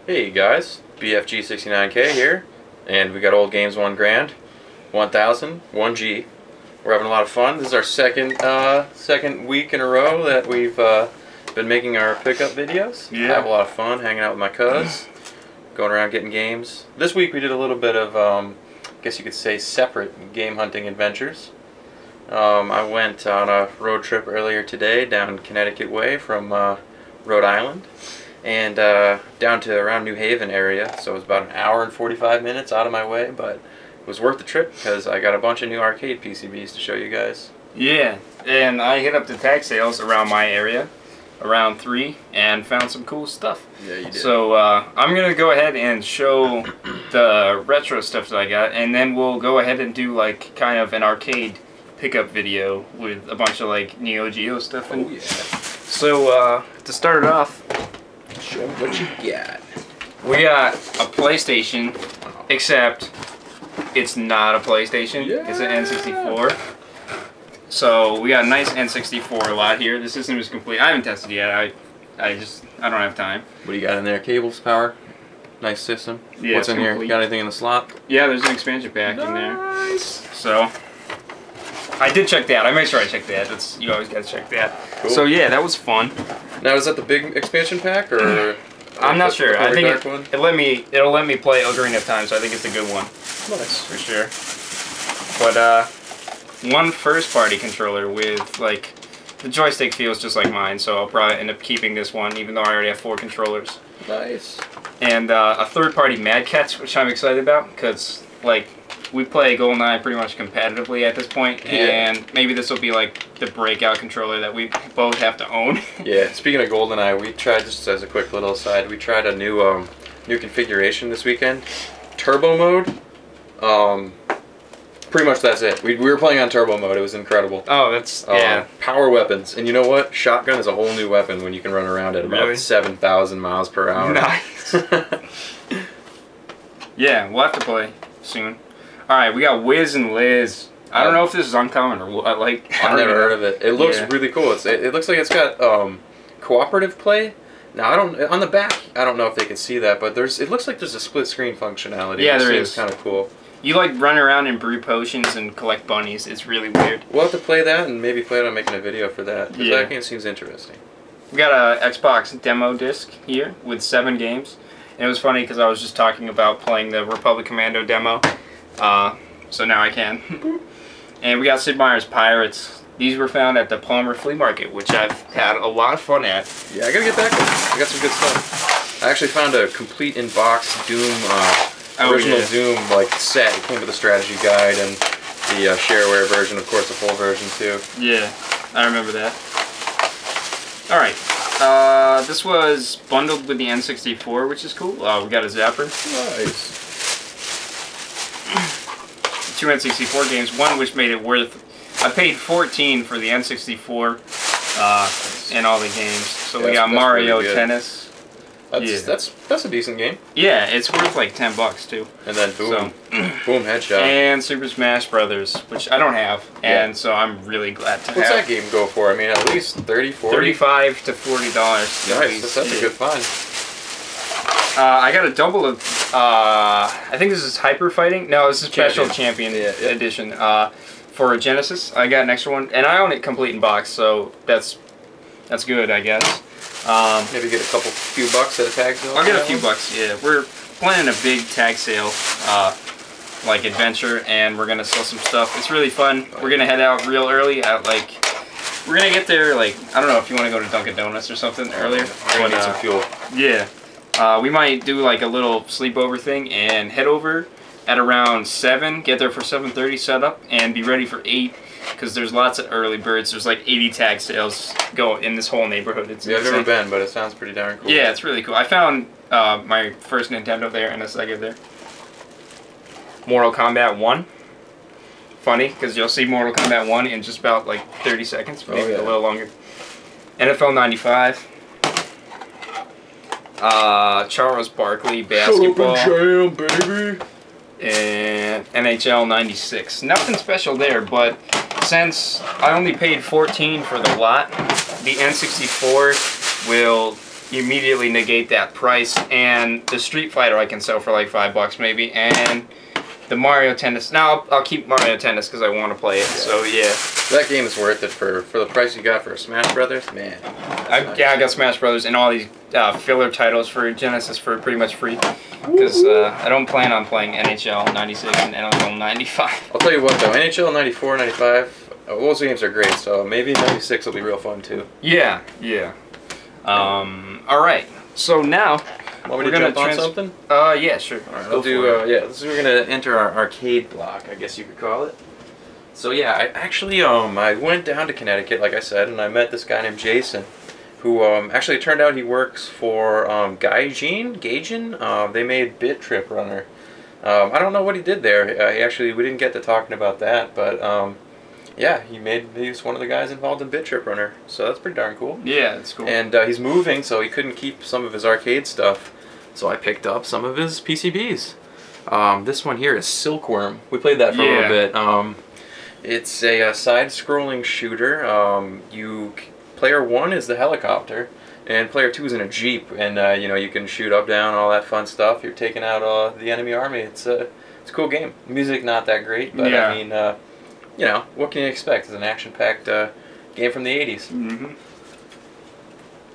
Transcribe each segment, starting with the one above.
Hey guys, BFG69K here, and we got Old Games 1 Grand, 1000, 1G. We're having a lot of fun. This is our second week in a row that we've been making our pickup videos. Yeah. Have a lot of fun hanging out with my cuz, going around getting games. This week we did a little bit of, I guess you could say, separate game hunting adventures. I went on a road trip earlier today down Connecticut way from Rhode Island. And down to around New Haven area, so it was about an hour and 45 minutes out of my way, but it was worth the trip because I got a bunch of new arcade PCBs to show you guys. Yeah, and I hit up the tag sales around my area, around 3, and found some cool stuff. Yeah, you did. So I'm going to go ahead and show the retro stuff that I got, and then we'll go ahead and do like kind of an arcade pickup video with a bunch of like Neo Geo stuff. Oh yeah. So to start it off, show them what you got. we got a PlayStation, except it's not a PlayStation. Yeah. It's an N64. So we got a nice N64 lot here. The system is complete. I haven't tested it yet. I don't have time. What do you got in there? Cables, power? Nice system. Yeah, What's in here? You got anything in the slot? Yeah, there's an expansion pack in there. Nice. So I did check that. I made sure I checked that. You always gotta check that. Cool. So yeah, that was fun. Now is that the big expansion pack or? I'm not sure. I think it'll let me play Ocarina of Time, so I think it's a good one. Nice. For sure. But one first party controller with like the joystick feels just like mine, so I'll probably end up keeping this one even though I already have 4 controllers. Nice. And a third party Mad Catz, which I'm excited about because like we play GoldenEye pretty much competitively at this point, and maybe this will be like the breakout controller that we both have to own. Yeah, speaking of GoldenEye, we tried, just as a quick little aside, we tried a new configuration this weekend. Turbo mode. Pretty much that's it. We were playing on turbo mode. It was incredible. Oh, that's, yeah. Power weapons. And you know what? Shotgun is a whole new weapon when you can run around at about 7,000 miles per hour. Nice. Yeah, we'll have to play soon. Alright, we got Wiz and Liz. I don't know if this is uncommon or what. Like, I've never heard of it. It looks really cool. It looks like it's got cooperative play. Now on the back, I don't know if they can see that, but it looks like there's a split screen functionality. Yeah, there is. It's kind of cool. You like run around and brew potions and collect bunnies. It's really weird. We'll have to play that and maybe plan on making a video for that. Because that game seems interesting. We got a Xbox demo disc here with 7 games. And it was funny because I was just talking about playing the Republic Commando demo. So now I can. And we got Sid Meier's Pirates. These were found at the Palmer Flea Market, which I've had a lot of fun at. Yeah, I gotta get back there. I got some good stuff. I actually found a complete in-box Doom, original Doom like set. It came with a strategy guide and the shareware version, of course, the full version too. Yeah, I remember that. Alright, this was bundled with the N64, which is cool. We got a Zapper. Nice. 2 N64 games, one which made it worth. I paid $14 for the N64 and all the games. So we got Mario Tennis. That's a decent game. Yeah, it's worth like $10 too. And then boom, boom headshot. And Super Smash Brothers, which I don't have, and so I'm really glad to have. What's that game go for? I mean, at least 30, 40? $35 to $40. Nice, that's a good find. I got a double of, I think this is Hyper Fighting. No, this is Special Champion Edition. For Genesis, I got an extra one, and I own it complete in box, so that's good, I guess. Maybe get a few bucks at a tag sale? I'll get a few bucks, yeah. We're planning a big tag sale, like adventure, and we're going to sell some stuff. It's really fun. We're going to head out real early at like, we're going to get there like, I don't know if you want to go to Dunkin' Donuts or something earlier. We're going to need some fuel. Yeah. We might do like a little sleepover thing and head over at around 7, get there for 7:30 set up, and be ready for 8. Because there's lots of early birds. There's like 80 tag sales go in this whole neighborhood. It's I've never been, but it sounds pretty darn cool. Yeah, it's really cool. I found my first Nintendo there and a Sega there. Mortal Kombat 1. Funny, because you'll see Mortal Kombat 1 in just about like 30 seconds, maybe a little longer. NFL 95. Charles Barkley basketball. Jam, baby. And NHL 96. Nothing special there, but since I only paid $14 for the lot, the N64 will you immediately negate that price. And the Street Fighter I can sell for like $5 maybe, and the Mario Tennis. Now I'll keep Mario Tennis because I want to play it. Yeah. So yeah, that game is worth it for the price you got for Smash Brothers, man. I got Smash Brothers and all these filler titles for Genesis for pretty much free because I don't plan on playing NHL 96 and NHL 95. I'll tell you what though, NHL 94, 95, those games are great. So maybe 96 will be real fun too. Yeah, yeah. All right. So now. Want me to jump on something? Yeah, sure. All right, I'll do. We're gonna enter our arcade block, I guess you could call it. So yeah, I actually I went down to Connecticut, like I said, and I met this guy named Jason, who actually turned out he works for Gaijin. They made Bit Trip Runner. I don't know what he did there. We didn't get to talking about that, but yeah, he was one of the guys involved in Bit Trip Runner, so that's pretty darn cool. Yeah, that's cool. And he's moving, so he couldn't keep some of his arcade stuff. So I picked up some of his PCBs. This one here is Silkworm. We played that for a little bit. It's a side-scrolling shooter. Player 1 is the helicopter, and player 2 is in a jeep. And you can shoot up, down, all that fun stuff. You're taking out the enemy army. It's a cool game. Music not that great, but I mean, what can you expect? It's an action-packed game from the 80s. Mm-hmm.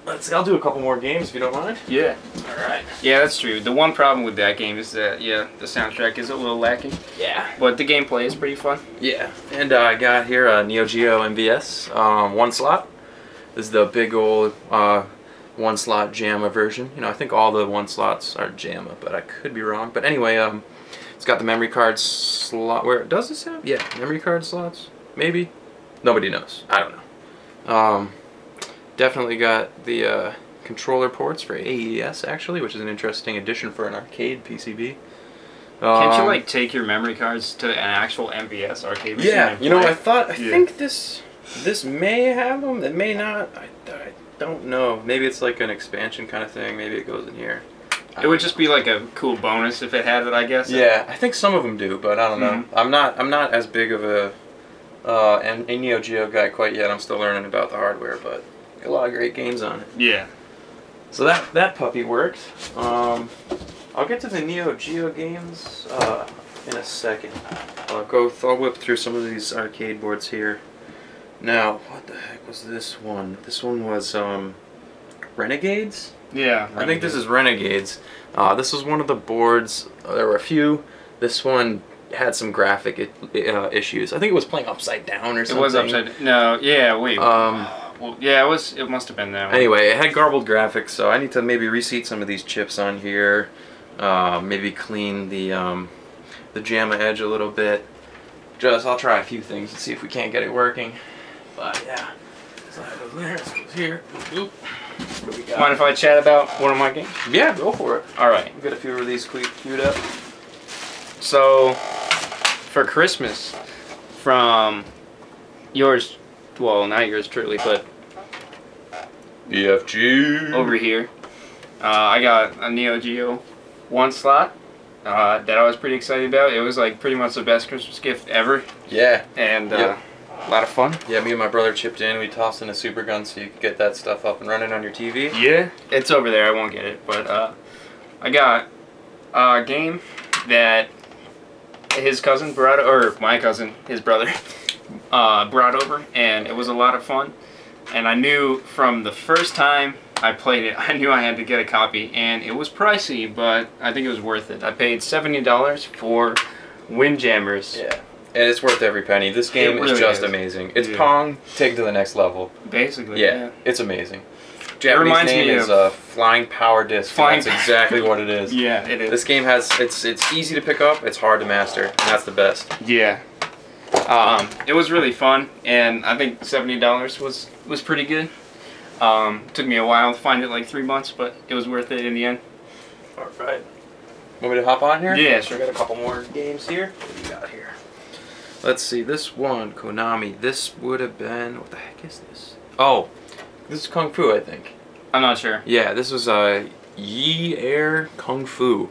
I'll do a couple more games if you don't mind. Yeah. All right. Yeah, that's true. The one problem with that game is that the soundtrack is a little lacking. Yeah. But the gameplay is pretty fun. Yeah. And I got here a Neo Geo MVS, 1 slot. This is the big old 1 slot JAMA version. I think all the 1 slots are JAMA, but I could be wrong. But anyway, it's got the memory card slot. Where does this have? Yeah, memory card slots. Maybe. Nobody knows. I don't know. Definitely got the controller ports for AES actually, which is an interesting addition for an arcade PCB. Can't you like take your memory cards to an actual MVS arcade machine? Yeah, I think this may have them. It may not. I don't know. Maybe it's like an expansion kind of thing. Maybe it goes in here. It would just be like a cool bonus if it had it, I guess. Yeah, I think some of them do, but I don't know. I'm not as big of a Neo Geo guy quite yet. I'm still learning about the hardware, but a lot of great games on it. Yeah. So that puppy worked. I'll get to the Neo Geo games in a second. I'll whip through some of these arcade boards here. Now, what the heck was this one? This one was Renegades? Yeah. I think this is Renegades. This was one of the boards. There were a few. This one had some graphic issues. I think it was playing upside down or something. It was upside down. No, yeah, wait. Well, yeah, it must have been that one. Anyway, it had garbled graphics, so I need to maybe reseat some of these chips on here. Maybe clean the JAMA edge a little bit. I'll try a few things and see if we can't get it working. But yeah, so that goes there, this goes here. Oop. What do we got? Mind if I chat about one of my games? Yeah, go for it. All right. Get a few of these queued up. So, for Christmas, from yours, well, not yours truly, but EFG over here, I got a Neo Geo 1 slot that I was pretty excited about. It was like pretty much the best Christmas gift ever. Yeah. And a lot of fun. Yeah, me and my brother chipped in. We tossed in a super gun so you could get that stuff up and running on your TV. Yeah, it's over there. I won't get it, but I got a game that his cousin brought, or my cousin, his brother, brought over, and it was a lot of fun. And I knew from the first time I played it, I knew I had to get a copy, and it was pricey, but I think it was worth it. I paid $70 for Windjammers. Yeah. And it's worth every penny. This game is just amazing. It's Pong taken to the next level. Basically, yeah. It's amazing. Japanese name is Flying Power Disc. That's exactly what it is. Yeah, it is. This game has, it's easy to pick up, it's hard to master, and that's the best. Yeah. It was really fun, and I think $70 was pretty good. Took me a while to find it, like 3 months, but it was worth it in the end. Alright. Want me to hop on here? Yeah, sure. I got a couple more games here. What do we got here? Let's see, this one, Konami, this would have been, what the heck is this? Oh, this is Kung Fu, I think. I'm not sure. Yeah, this was Yi Air Kung Fu.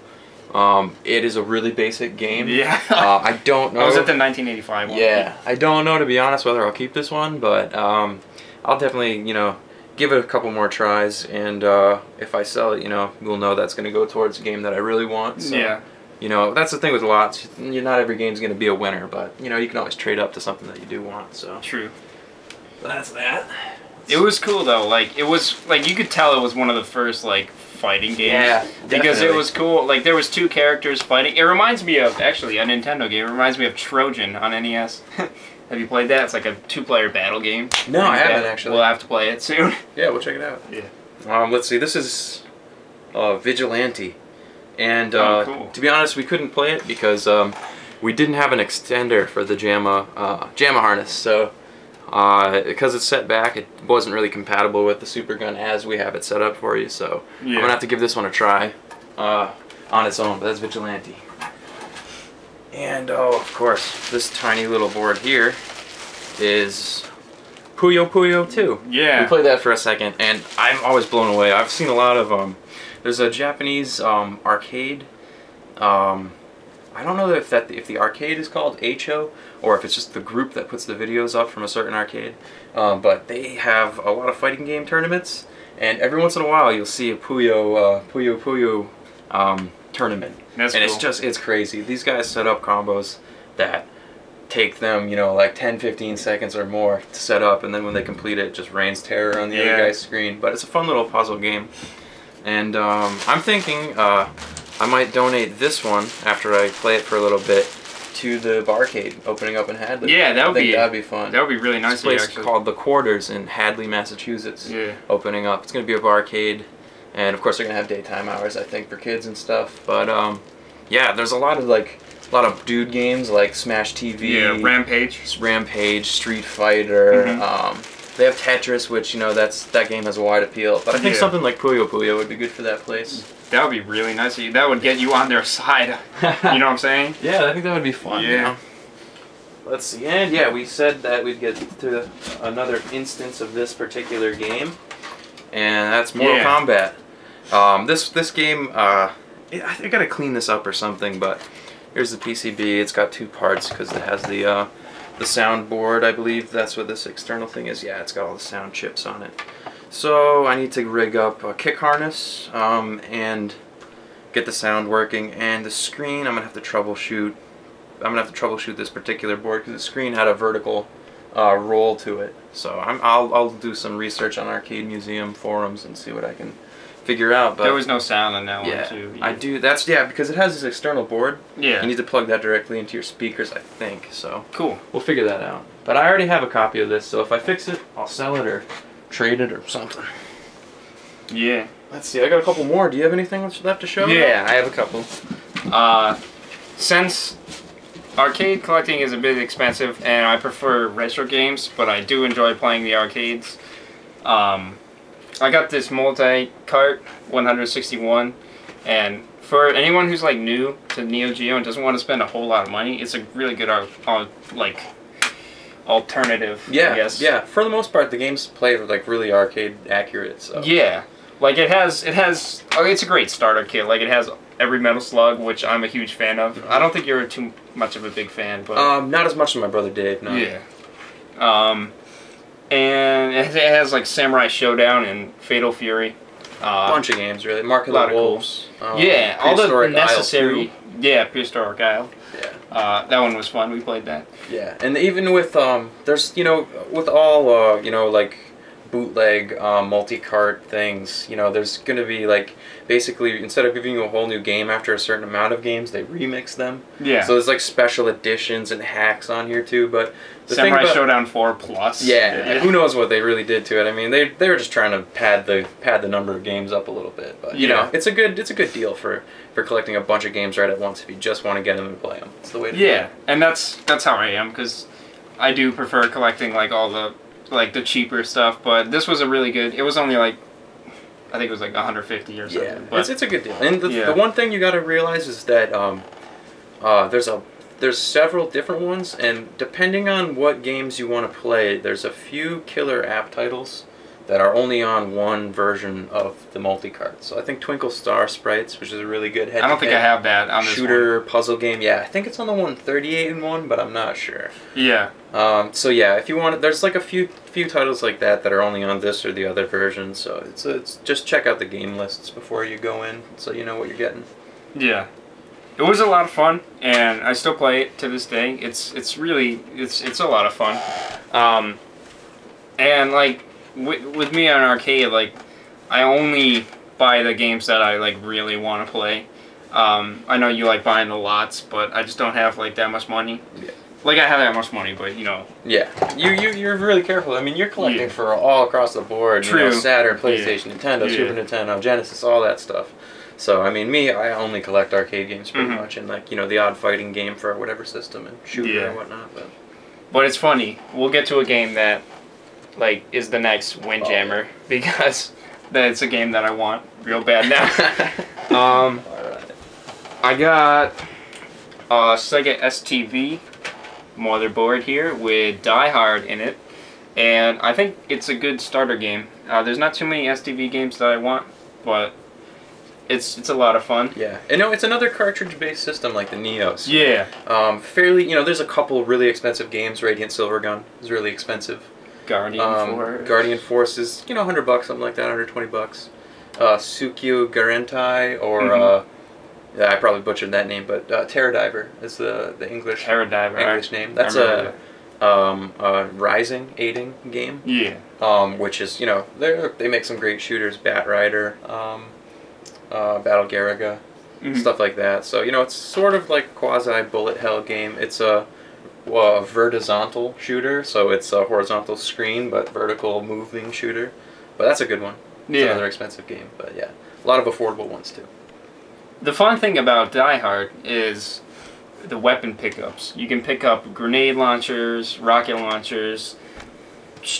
It is a really basic game. Yeah. I don't know. Was it the 1985 one? Yeah, I don't know, to be honest, whether I'll keep this one, but I'll definitely, give it a couple more tries, and if I sell it, we'll know that's going to go towards a game that I really want. So, yeah. That's the thing with lots. Not every game's going to be a winner, but you can always trade up to something that you do want. So True. That's that. It was cool though. Like it was like you could tell it was one of the first like fighting games. Yeah, because definitely. it was cool. Like there was two characters fighting. It reminds me of actually a Nintendo game. It reminds me of Trojan on NES. Have you played that? It's like a 2-player battle game. No, I haven't actually. We'll have to play it soon. Yeah, we'll check it out. Yeah. Let's see. This is Vigilante, and cool. to be honest, we couldn't play it because we didn't have an extender for the JAMA harness. So because it's set back, it wasn't really compatible with the Super Gun as we have it set up for you. So I'm gonna have to give this one a try on its own. But that's Vigilante. And of course, this tiny little board here is Puyo Puyo 2. Yeah. We played that for a second, and I'm always blown away. I've seen a lot of there's a Japanese arcade. I don't know if the arcade is called HO or if it's just the group that puts the videos up from a certain arcade. But they have a lot of fighting game tournaments, and every once in a while you'll see a Puyo tournament. That's and cool. it's crazy. These guys set up combos that take them, like 10-15 seconds or more to set up, and then when they complete it, it just rains terror on the other guy's screen. But it's a fun little puzzle game. And I'm thinking I might donate this one after I play it for a little bit to the barcade opening up in Hadley. Yeah, that'd be fun. That would be really nice. This place called The Quarters in Hadley, Massachusetts. Yeah. Opening up. It's going to be a barcade. And of course they're gonna have daytime hours, I think, for kids and stuff. But yeah, there's a lot of dude games like Smash TV. Yeah, Rampage, Street Fighter. They have Tetris, which that game has a wide appeal. But I think something like Puyo Puyo would be good for that place. That would be really nice. That would get you on their side. You know what I'm saying? Yeah, I think that would be fun. Yeah. Let's see. And yeah, we said that we'd get to another instance of this particular game, and that's Mortal Kombat. This game, I gotta clean this up or something, but here's the PCB. It's got 2 parts because it has the soundboard, I believe that's what this external thing is. Yeah, it's got all the sound chips on it. So I need to rig up a kick harness and get the sound working, and the screen I'm gonna have to troubleshoot. I'm gonna have to troubleshoot this particular board because the screen had a vertical roll to it. So I'll do some research on Arcade Museum forums and see what I can figure out. But there was no sound on that one too. I do. That's because it has this external board. Yeah. You need to plug that directly into your speakers, I think. So cool. We'll figure that out. But I already have a copy of this, so if I fix it, I'll sell it or trade it or something. Yeah. Let's see. I got a couple more. Do you have anything left to show? Yeah, I have a couple. Since arcade collecting is a bit expensive, and I prefer retro games, but I do enjoy playing the arcades. I got this multi-cart 161, and for anyone who's like new to Neo Geo and doesn't want to spend a whole lot of money, it's a really good alternative. Yeah, I guess. Yeah. For the most part, the games play like really arcade accurate. So. Yeah, like it has. Oh, it's a great starter kit. Like it has every Metal Slug, which I'm a huge fan of. I don't think you're too much of a big fan, but not as much as my brother Dave. No. Yeah. And it has like Samurai Showdown and Fatal Fury. Bunch of games, really. Mark of the Wolves. Yeah, all the necessary. Yeah, Prehistoric Isle. Yeah. That one was fun. We played that. Yeah, and even with there's with all like bootleg multi-cart things, there's gonna be like basically instead of giving you a whole new game after a certain amount of games, they remix them. Yeah. So there's like special editions and hacks on here too, but the Samurai Showdown 4 Plus. Yeah, who knows what they really did to it? I mean, they were just trying to pad the number of games up a little bit, but it's a good deal for collecting a bunch of games right at once if you just want to get them and play them. It's the way to do it. Yeah, and that's how I am because I do prefer collecting like all the cheaper stuff, but this was a really good. It was only like I think it was like 150 or something. Yeah, but it's a good deal. And the one thing you got to realize is that there's several different ones, and depending on what games you want to play, there's a few killer app titles that are only on one version of the multi-cart. So I think Twinkle Star Sprites, which is a really good head-to-head I don't think I have that on this shooter puzzle game. Yeah, I think it's on the 138-in-1, but I'm not sure. Yeah. So yeah, if you want, there's like a few titles like that that are only on this or the other version. So it's just check out the game lists before you go in, so you know what you're getting. Yeah. It was a lot of fun, and I still play it to this day. It's a lot of fun. And like with me on arcade, like I only buy the games that I like really want to play. I know you like buying the lots, but I just don't have like that much money. Yeah. Like I have that much money, but you know. Yeah, you're really careful. I mean, you're collecting for all across the board. True. You know, Saturn, PlayStation, Nintendo, Super Nintendo, Genesis, all that stuff. So I mean, I only collect arcade games pretty much, and like the odd fighting game for whatever system and shooter and whatnot. But it's funny. We'll get to a game that like is the next Windjammer because that's a game that I want real bad now. All right. I got a Sega STV motherboard here with Die Hard in it, and I think it's a good starter game. There's not too many STV games that I want, but it's a lot of fun. Yeah, and no, it's another cartridge-based system like the Neos. Yeah. Fairly, there's a couple really expensive games. Radiant Silvergun is really expensive. Guardian Force. Guardian Force is $100, something like that, $120. Tsukyu Garentai, or yeah, I probably butchered that name, but Terror Diver is the English name. That's a rising aiding game. Yeah. Which is they make some great shooters, Bat Rider, Battle Garaga, stuff like that. So it's sort of like a quasi bullet hell game. It's a vertical shooter, so it's a horizontal screen but vertical moving shooter. But that's a good one. It's another expensive game, but yeah, a lot of affordable ones too. The fun thing about Die Hard is the weapon pickups. You can pick up grenade launchers, rocket launchers,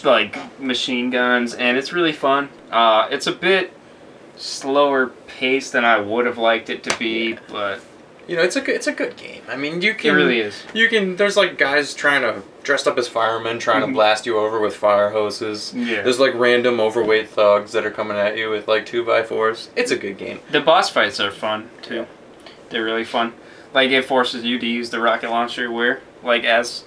like machine guns, and it's really fun. It's a bit slower pace than I would have liked it to be, but it's a good game. I mean, you can. It really is. You can. There's like guys dressed up as firemen trying to blast you over with fire hoses. Yeah. There's like random overweight thugs that are coming at you with like 2x4s. It's a good game. The boss fights are fun too. They're really fun. Like it forces you to use the rocket launcher where, like as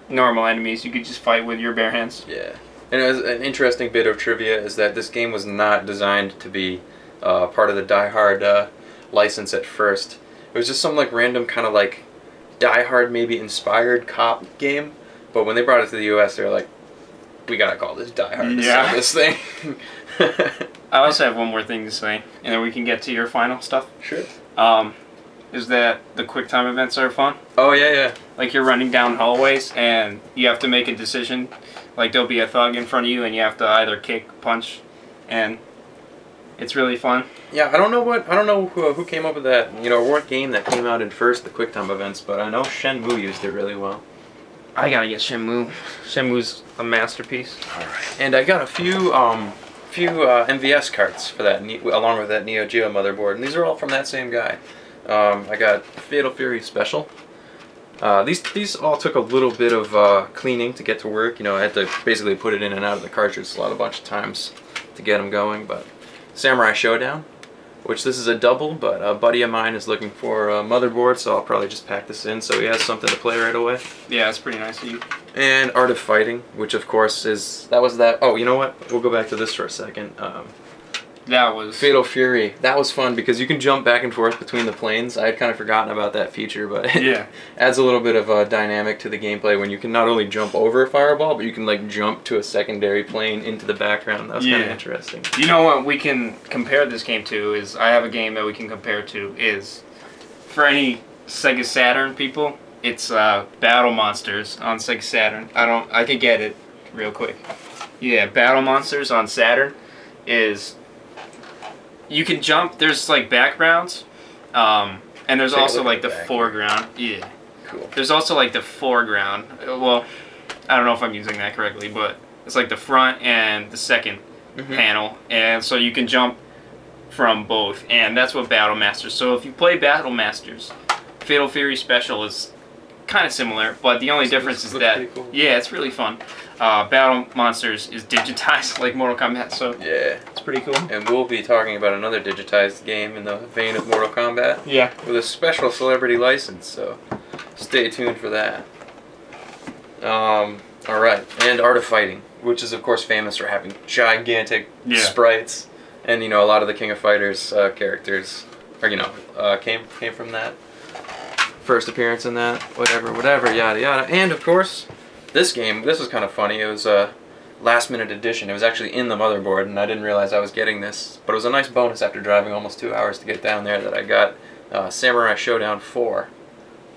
normal enemies, you could just fight with your bare hands. Yeah. And as an interesting bit of trivia is that this game was not designed to be part of the Die Hard license at first. It was just some like random kind of like Die Hard maybe inspired cop game, but when they brought it to the US, they were like, we gotta call this Die Hard to sell this thing. I also have one more thing to say, and then we can get to your final stuff. Sure. Is that the quick time events are fun? Oh yeah. Like you're running down hallways and you have to make a decision. Like there'll be a thug in front of you and you have to either kick, punch, and it's really fun. Yeah, I don't know who came up with that, what game that came out in first, the QuickTime events, but I know Shenmue used it really well. I gotta get Shenmue. Shenmue's a masterpiece. Alright. And I got a few MVS carts for that, along with that Neo Geo motherboard, and these are all from that same guy. I got Fatal Fury Special. These all took a little bit of cleaning to get to work. I had to basically put it in and out of the cartridge slot a bunch of times to get them going, but Samurai Showdown, which this is a double, but a buddy of mine is looking for a motherboard, so I'll probably just pack this in so he has something to play right away. Yeah, it's pretty nice of you. And Art of Fighting, which of course is, oh, you know what? We'll go back to this for a second. That was Fatal Fury. That was fun because you can jump back and forth between the planes. I had kind of forgotten about that feature, but it adds a little bit of a dynamic to the gameplay when you can not only jump over a fireball, but you can like jump to a secondary plane into the background. That was kind of interesting. You know what we can compare this game to is, I have a game that we can compare to is, for any Sega Saturn people, it's Battle Monsters on Sega Saturn. I could get it real quick. Yeah, Battle Monsters on Saturn is, you can jump, there's like backgrounds, and there's also like the foreground. Yeah. Cool. There's also like the foreground. Well, I don't know if I'm using that correctly, but it's like the front and the second panel, and so you can jump from both, and that's what Battle Masters. So if you play Battle Masters, Fatal Fury Special is kind of similar, but the only difference is looks that pretty cool. yeah, it's really fun. Battle Monsters is digitized like Mortal Kombat, so Yeah. it's pretty cool. And we'll be talking about another digitized game in the vein of Mortal Kombat. Yeah. With a special celebrity license, so stay tuned for that. Alright, and Art of Fighting, which is of course famous for having gigantic sprites. And you know, a lot of the King of Fighters characters, or you know, came from that. First appearance in that, whatever, yada yada. And of course, this game, this was kind of funny. It was a last minute addition. It was actually in the motherboard, and I didn't realize I was getting this. But it was a nice bonus after driving almost 2 hours to get down there that I got Samurai Showdown 4.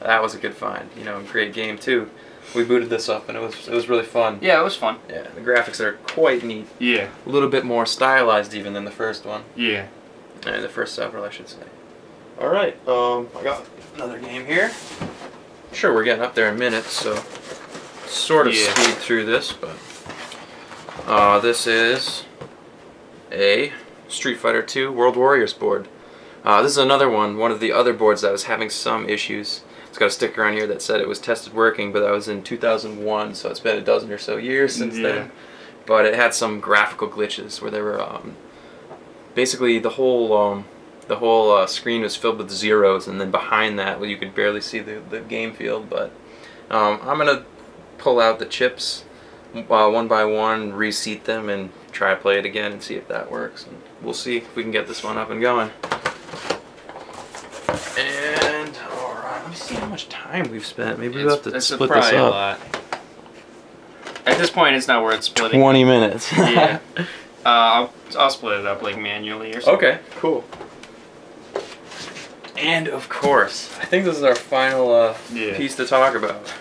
That was a good find. You know, great game too. We booted this up, and it was really fun. Yeah, it was fun. Yeah, the graphics are quite neat. Yeah. A little bit more stylized even than the first one. Yeah. And the first several, I should say. Alright, I got another game here. Sure, we're getting up there in minutes, so sort of speed through this, but this is a Street Fighter II World Warriors board. This is another one of the other boards that was having some issues. It's got a sticker on here that said it was tested working, but that was in 2001, so it's been a dozen or so years since then. But it had some graphical glitches where there were basically the whole screen was filled with zeros, and then behind that, well, you could barely see the game field. But I'm gonna pull out the chips one by one, reseat them, and try to play it again and see if that works. And we'll see if we can get this one up and going. And alright, let me see how much time we've spent. Maybe we'll have to split this up. A lot. At this point, it's not worth splitting. 20 minutes. Yeah. I'll split it up like manually or something. Okay, cool. And of course, I think this is our final piece to talk about.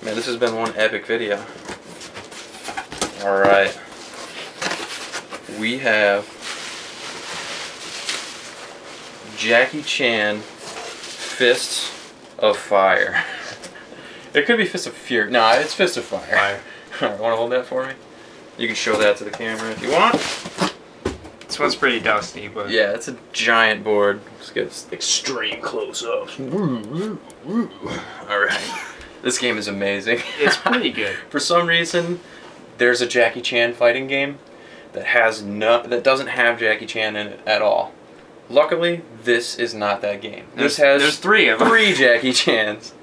Man, this has been one epic video. Alright. We have Jackie Chan Fists of Fire. It could be Fists of Fury. Nah, it's Fists of Fire. Alright, want to hold that for me? You can show that to the camera if you want. This one's pretty dusty, but... Yeah, it's a giant board. Just get extreme close-ups. Alright. This game is amazing. It's pretty good. For some reason, there's a Jackie Chan fighting game that doesn't have Jackie Chan in it at all. Luckily, this is not that game. There's three of them. 3 Jackie Chans.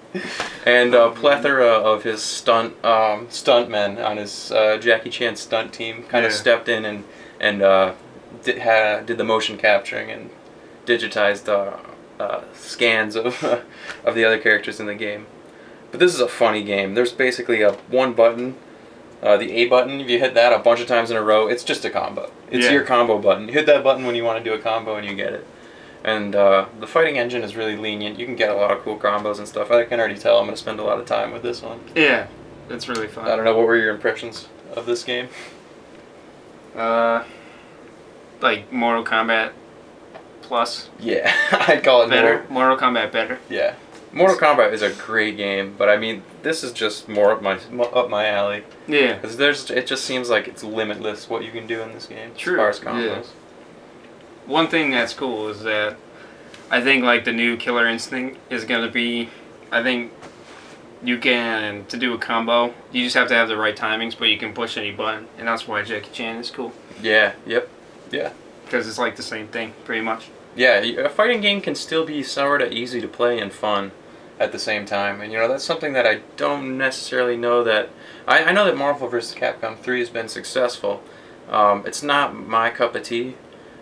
And a plethora of his stuntmen on his Jackie Chan stunt team kind of stepped in and did the motion capturing and digitized scans of the other characters in the game. But this is a funny game. There's basically one button, the A button. If you hit that a bunch of times in a row, it's just a combo. It's your combo button. You hit that button when you want to do a combo and you get it. And the fighting engine is really lenient. You can get a lot of cool combos and stuff. I can already tell I'm going to spend a lot of time with this one. Yeah, it's really fun. I don't know, what were your impressions of this game? Like Mortal Kombat Plus. Yeah, I'd call it better. Mortal Kombat better. Yeah. Mortal Kombat is a great game, but I mean, this is just more up my alley. Yeah. Because it just seems like it's limitless what you can do in this game. True. As far as combos. Yeah. One thing that's cool is that I think like the new Killer Instinct is gonna be, I think you can, to do a combo, you just have to have the right timings, but you can push any button, and that's why Jackie Chan is cool. Yeah. Yep. Yeah. Because it's like the same thing, pretty much. Yeah, a fighting game can still be sort of easy to play and fun at the same time, and you know, that's something that I don't necessarily know that... I know that Marvel vs. Capcom 3 has been successful. It's not my cup of tea.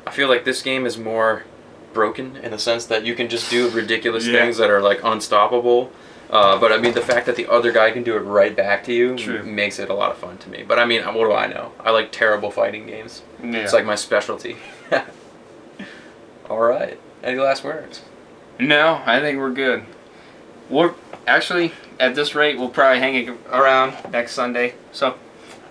I feel like this game is more broken in the sense that you can just do ridiculous things that are like unstoppable. But I mean, the fact that the other guy can do it right back to you makes it a lot of fun to me. But I mean, what do I know? I like terrible fighting games. Yeah. It's like my specialty. Alright. Any last words? No, I think we're good. We're actually, at this rate, we'll probably hang it around next Sunday. So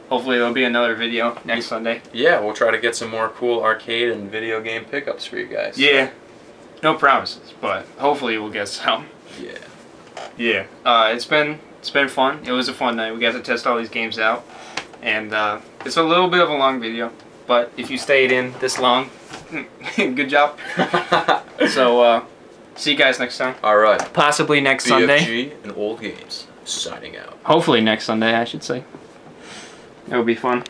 hopefully there'll be another video next Sunday. Yeah, we'll try to get some more cool arcade and video game pickups for you guys. Yeah. No promises, but hopefully we'll get some. Yeah. Yeah. It's been fun. It was a fun night. We got to test all these games out. And it's a little bit of a long video, but if you stayed in this long, good job. So See you guys next time. All right. Possibly next Sunday. BFG and Old Games signing out. Hopefully next Sunday, I should say. It would be fun.